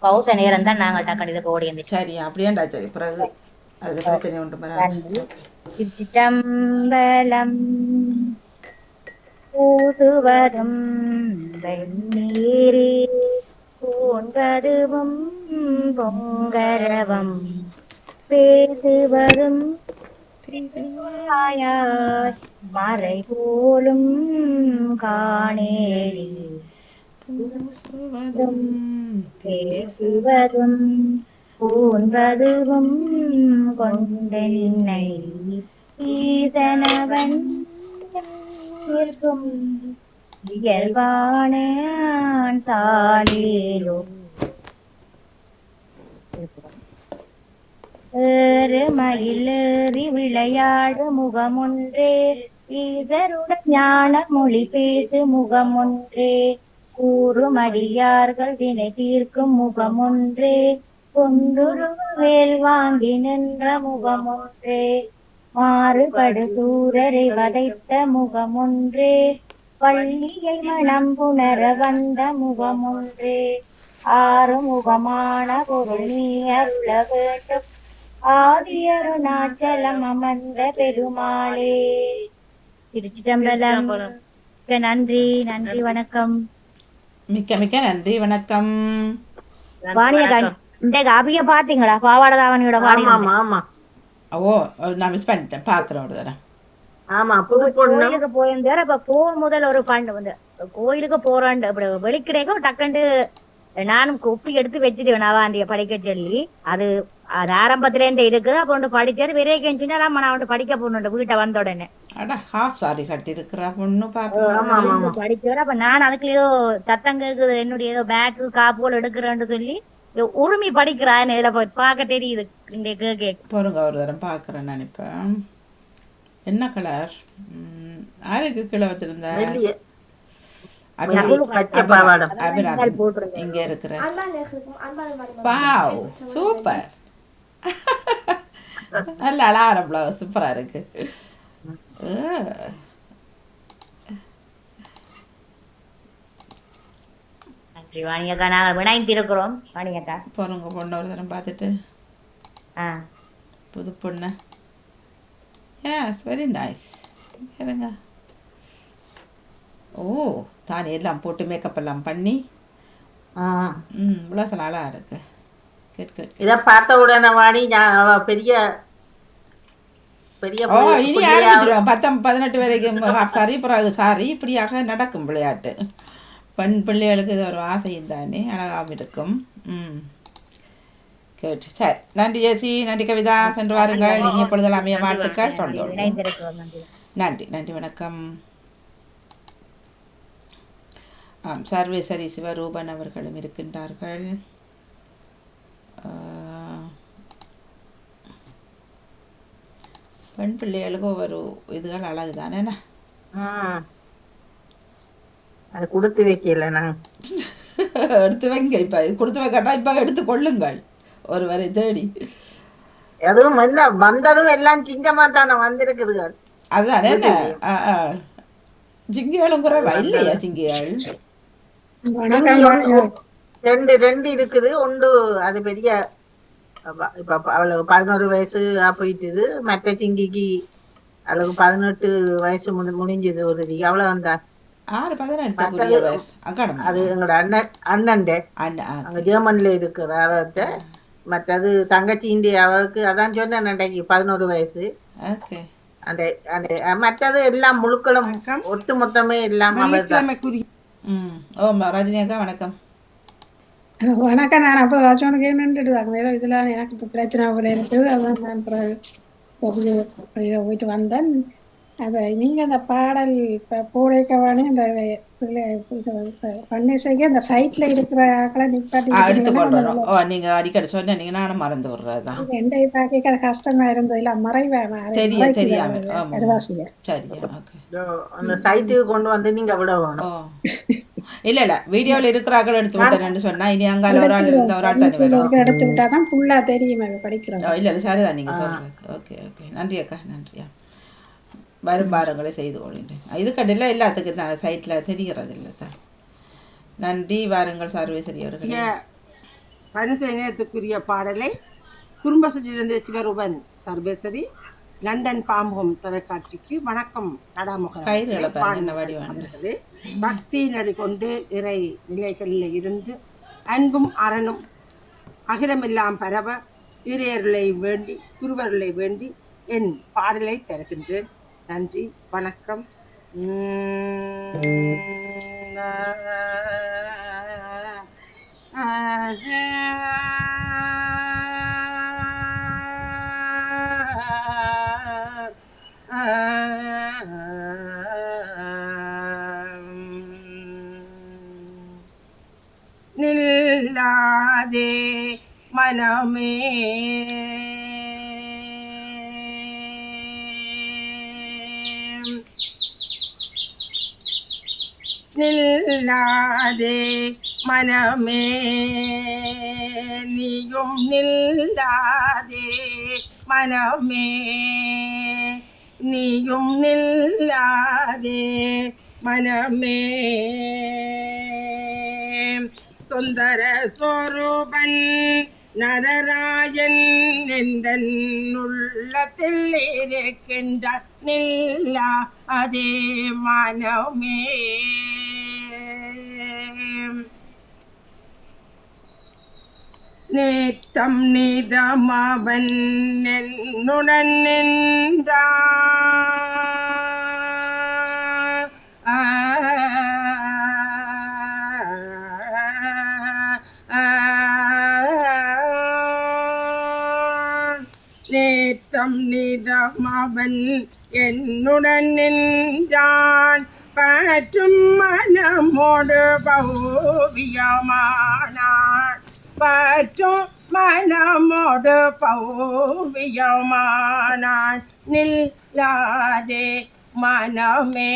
பௌச நேரம் தான் நாங்கள் டக்கடிதுக்கு ஓடி வந்து. சரியா, அப்படியாண்டா. சரி, பிறகு அதுல பிரச்சனை உண்டு. திருச்சிற்றம்பலம். பூசுவரும் வெண்ணீரே பூண்பதுவும் பொங்கரவம் பேசுவரும் மறை போலும் காணேரி பேசுவதும் பூண்பதுவும் கொண்டென்னை ஈசனவன் இருக்கும் இயல்பான சாலேலோ ஏறு மயிலேறி விளையாடு முகமொன்றே ஈதருடன் ஞான மொழி பேசு முகமொன்றே கூறுமடியார்கள் வினை தீர்க்கும் முகமொன்றே கொண்டுருவ வேல் வாங்கி நின்ற முகமொன்றே மாறுபடு சூரரை வதைத்த முகமொன்றே பள்ளியை மனம் புணர வந்த முகமொன்றே ஆறுமுகமான பொருள் நீ அருள வேண்டும் ஆதியருணாச்சலம் அமர்ந்த பெருமாளே. திருச்சிட்டம்பலம். நன்றி நன்றி வணக்கம். மிக்க மிக்க நன்றி வணக்கம். வாணியக்கா இந்த அபிய பாத்தீங்களா? பாவாடை தாவணியோட பாடி. ஓ நான் மிஸ் பண்ணிட்டேன், பாக்குறேன் ஒரு தடவை. ஆமா, புது கோயிலுக்கு போயிருந்தாரு. அப்ப முதல் ஒரு பாண்டு வந்து கோயிலுக்கு போறாண்டு அப்படி வெளிக்கிடைக்கும் டக்குண்டு நானும் கொப்பி எடுத்து வச்சுட்டேன் நவாண்டிய படிக்க சொல்லி. அது ஆரம்பத்துல இருந்து இருக்குது. அப்ப ஒன்று படிச்சாரு விரைய கெஞ்சினா நான் அவன் படிக்க போகணும் வீட்டை வந்த உடனே. ஹாஃப் சாரி கட்டி இருக்கிற பொண்ணு படிச்சாரு. அப்ப நான் அதுக்கு ஏதோ சத்தம் கேக்குது, என்னுடைய ஏதோ பேக்கு காப்புகள் எடுக்கிறேன்னு சொல்லி உரிமை படிக்கிறான். இதுல பார்க்க தெரியுது. இந்த கேக் போருங்க ஒரு தரம் பாக்குறேன் நினைப்பேன். என்ன கலர்? யாருக்கு கீழே வச்சிருந்த? இங்க இருக்கிற வாவ் சூப்பர். நல்ல அழகான பிளவுஸ், சூப்பரா இருக்கு. வாணியக்கா நாங்கள் வினாய்த்திருக்கிறோம். வாணியக்கா போறவங்க பொண்ணு ஒரு தரம் பார்த்துட்டு புது பொண்ணு. Yes very nice. இருங்க. ஓ தானே எல்லாம் போட்டு மேக்கப் எல்லாம் பண்ணி இவ்வளோ அழகா இருக்கு. இதை பார்த்த உடனே வாணி பெரிய பெரிய இனி ஆரம்பிச்சிடுவோம். 18 வரைக்கும் சாரி பிறகு சாரி இப்படியாக நடக்கும் விளையாட்டு. பெண் பிள்ளைகளுக்கு இது ஒரு ஆசையும் தானே, அழகாகவும் இருக்கும். கேட்டு சரி. நன்றி ஜெசி, நன்றி கவிதா. சென்று வாருங்கள். இனி எப்பொழுதெல்லாம் அமைய வாழ்த்துக்கள் சொல்றோம். நன்றி நன்றி வணக்கம். சர்வேசரி சிவரூபன் அவர்களும் இருக்கின்றார்கள். பெண் பிள்ளைகளுக்கு ஒரு இதுகள் அழகு தானே. அது கொடுத்து வைக்கல நான் எடுத்து வைங்க. இப்ப கொடுத்து வைக்கட்டா இப்ப எடுத்து கொள்ளுங்கள் ஒரு வரை தேடி. அதுவும் என்ன வந்ததும் எல்லாம் சிங்கமா தானே வந்திருக்குதுகள். அதுதானே என்ன சிங்கிகளும் குறைவா இல்லையா? சிங்கிகள் ரெண்டு இருக்குது. ஒன்று அது பெரிய இப்ப அவளுக்கு 11 வயசு போயிட்டுது. மற்ற சிங்கிக்கு அவளுக்கு 18 வயசு முடிஞ்சது. ஒரு அவ்வளவு வந்தா 18. அது எங்களோட அண்ணன் அங்க ஜெர்மன்ல இருக்கிற அவர்கிட்ட. மற்றது தங்கச்சி இந்தியா அவளுக்கு அதான் சொன்னேன் அன்றைக்கு 11 வயசு. அந்த மற்றது எல்லாம் முழுக்களும் ஒட்டு மொத்தமே எல்லாம் அவர்தான். ரஜினி அக்கா வணக்கம். வணக்கம். நான் அப்போ அச்சோனுக்கு நின்றுட்டுதாங்க ஏதோ இதுல எனக்கு பிரச்சனை போல இருக்குது. அதான் நான் போயிட்டு வந்தேன். அத நீங்க அந்த பாடல் போடைக்கவானே அந்த பன்னிசைக்கு அந்த சைட்ல இருக்கிற ஆக்களை நிப்பாட்டி நீங்க அடிக்கடி சொன்னீங்க, நானும் மறந்து விடுறதுதான். எந்த பாக்க அது கஷ்டமா இருந்தது. இல்ல மறைவா தெரியாம அந்த சைட்டுக்கு கொண்டு வந்து நீங்க விடணும். இல்ல வீடியோல இருக்கிறார்கள் எடுத்து விட்டேன்னு சொன்னா இனி அங்கால ஒரு ஆள் இருந்த ஒரு ஆள் தனி எடுத்து விட்டாதான் ஃபுல்லா தெரியுமே படிக்கிறோம். இல்ல சரிதான் நீங்க சொல்றது. ஓகே ஓகே நன்றி அக்கா. நன்றியா. வரும் பாரங்களை செய்து கொள்கின்றேன். இது கண்டிப்பாக எல்லாத்துக்கும் தான் சைட்டில் தெரிகிறது இல்லை தான். நன்றி. வாருங்கள் சர்வேசரி அவர்களே. பரிசு நேரத்துக்குரிய பாடலை குறும்பசிலிருந்து சிவரூபன் சர்வேசரி லண்டன் பாம்புகம் தொலைக்காட்சிக்கு வணக்கம் நடாமுகர்களே. பக்தி நெறி கொண்டு இறை நிலைகளில் இருந்து அன்பும் அரணும் அகிலமெல்லாம் பரவ இறையர்களை வேண்டி குருவர்களை வேண்டி என் பாடலை தருகின்றேன். நன்றி வணக்கம். நில்லாதே மனமே நில்லாதே மனமே நீயும் நில்லாதே மனமே நீயும் நில்லாதே மனமே சுந்தர சொரூபன் நடராயன் எந்தன் உள்ளத்தில் இருக்கின்றான் நில்லாதே மனமே நேத்தம் நிதமவன் என்னுடன் நின்றான் நேத்தம் நிதமவன் என்னுடன் நின்றான் பற்றும் மனமோடு பௌவியமானான் பற்றும் மனமோடு பௌவியமானான் நில்லாதே மனமே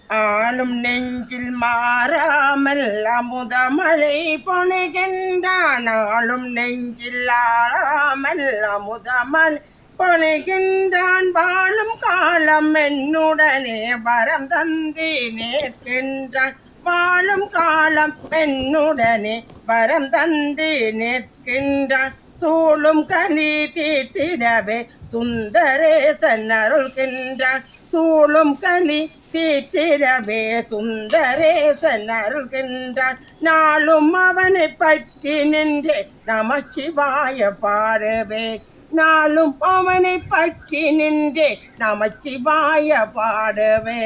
ஆளும் நெஞ்சில் மாறாமல் அமுதமலை பொழிகின்றான் ஆளும் நெஞ்சில் ஆறாமல் அமுதமலை பொழிகின்றான் வாழும் காலம் என்னுடனே வரம் தந்தி நிற்கின்றான் வாழும் காலம் என்னுடனே வரம் தந்தி நிற்கின்றான் சூழும் கலி தீர்த்திடவே சுந்தரேசன் அருள்கின்றான் சூழும் கலி தீர்த்திடவே சுந்தரேசன் அருள்கின்றான் நாளும் அவனை பற்றி நின்று நமச்சிவாய பாடுவே நாளும் அவனை பற்றி நின்று நமச்சிவாய பாடுவே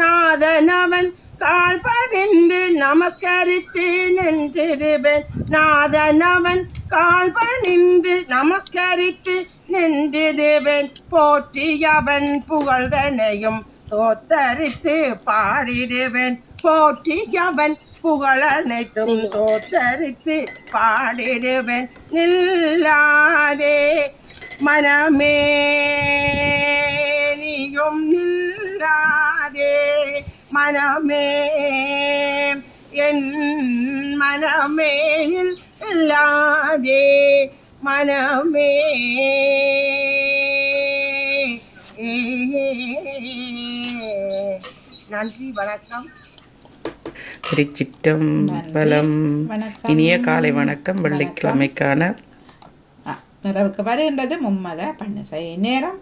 நாதனவன் கால் பணிந்து நமஸ்கரித்து நின்றிடுவேன் நாதனவன் கால் பணிந்து நமஸ்கரித்து நின்றிடுவேன் போற்றியவன் புகழ்தனையும் தோத்தரித்து பாடிடுவேன் போற்றியவன் புகழ் அனைத்தும் தோத்தரித்து பாடிடுவேன் நில்லாதே மனமே நீயும் நில்லாதே மனமே என் மனமே நில்லாதே மனமே நன்றி வணக்கம். திருச்சிற்றம்பலம். இனிய காலை வணக்கம். வெள்ளிக்கிழமைக்கான நிறைவுக்கு வருகின்றது மும்மத பன்னிசை நேரம்.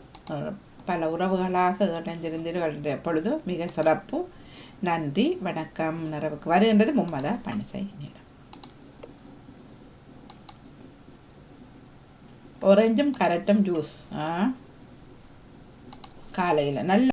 பல உறவுகளாக இணைந்திருந்தீர்கள் பொழுது மிக சிறப்பு. நன்றி வணக்கம். நிறைவுக்கு வருகின்றது மும்மத பன்னிசை நேரம். ஆரஞ்சும் கரட்டும் ஜூஸ் காலையில் நல்ல